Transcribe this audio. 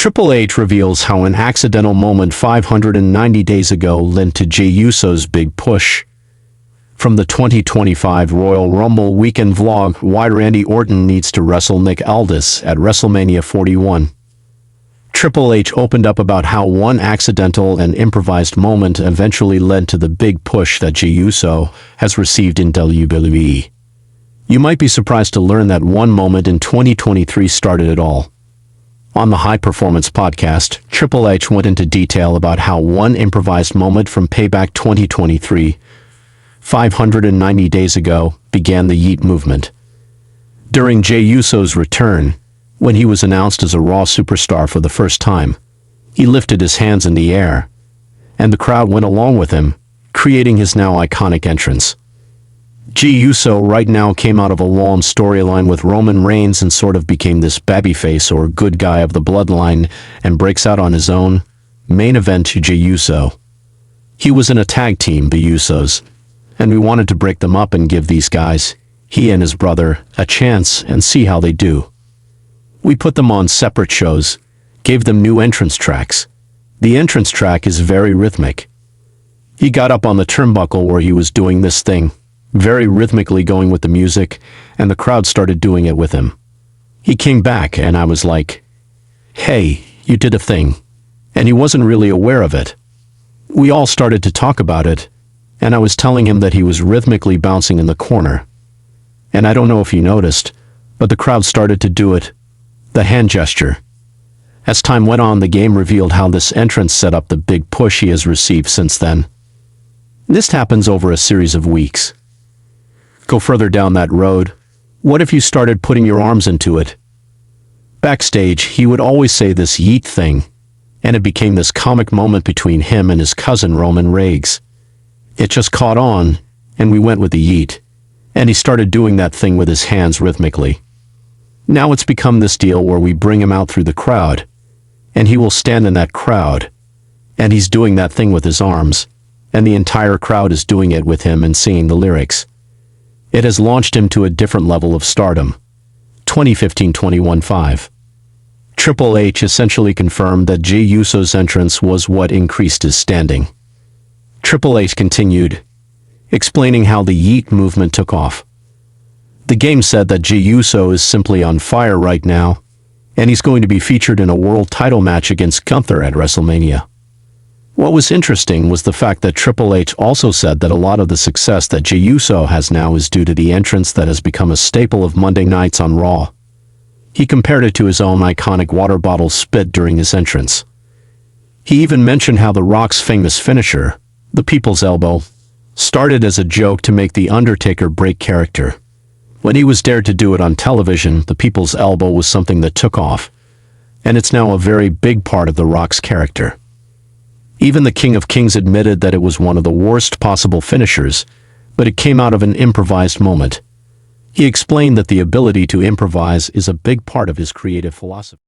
Triple H reveals how an accidental moment 590 days ago led to Jey Uso's big push. From the 2025 Royal Rumble weekend vlog, why Randy Orton needs to wrestle Nick Aldis at WrestleMania 41. Triple H opened up about how one accidental and improvised moment eventually led to the big push that Jey Uso has received in WWE. You might be surprised to learn that one moment in 2023 started it all. On the High Performance podcast, Triple H went into detail about how one improvised moment from Payback 2023, 590 days ago, began the Yeet movement. During Jey Uso's return, when he was announced as a Raw superstar for the first time, he lifted his hands in the air, and the crowd went along with him, creating his now iconic entrance. Jey Uso right now came out of a long storyline with Roman Reigns and sort of became this babyface or good guy of the bloodline and breaks out on his own. Main event to Jey Uso. He was in a tag team, the Usos, and we wanted to break them up and give these guys, he and his brother, a chance and see how they do. We put them on separate shows, gave them new entrance tracks. The entrance track is very rhythmic. He got up on the turnbuckle where he was doing this thing, very rhythmically going with the music, and the crowd started doing it with him. He came back and I was like, hey, you did a thing. And he wasn't really aware of it. We all started to talk about it, and I was telling him that he was rhythmically bouncing in the corner. And I don't know if you noticed, but the crowd started to do it, the hand gesture. As time went on, the game revealed how this entrance set up the big push he has received since then. This happens over a series of weeks. Go further down that road. What if you started putting your arms into it? Backstage, he would always say this Yeet thing, and it became this comic moment between him and his cousin Roman Reigns. It just caught on, and we went with the Yeet, and he started doing that thing with his hands rhythmically. Now it's become this deal where we bring him out through the crowd, and he will stand in that crowd, and he's doing that thing with his arms, and the entire crowd is doing it with him and singing the lyrics. It has launched him to a different level of stardom. 2015-21-5. Triple H essentially confirmed that Jey Uso's entrance was what increased his standing. Triple H continued, explaining how the Yeet movement took off. The game said that Jey Uso is simply on fire right now, and he's going to be featured in a world title match against Gunther at WrestleMania. What was interesting was the fact that Triple H also said that a lot of the success that Jey Uso has now is due to the entrance that has become a staple of Monday nights on Raw. He compared it to his own iconic water bottle spit during his entrance. He even mentioned how The Rock's famous finisher, the People's Elbow, started as a joke to make The Undertaker break character. When he was dared to do it on television, the People's Elbow was something that took off, and it's now a very big part of The Rock's character. Even the King of Kings admitted that it was one of the worst possible finishers, but it came out of an improvised moment. He explained that the ability to improvise is a big part of his creative philosophy.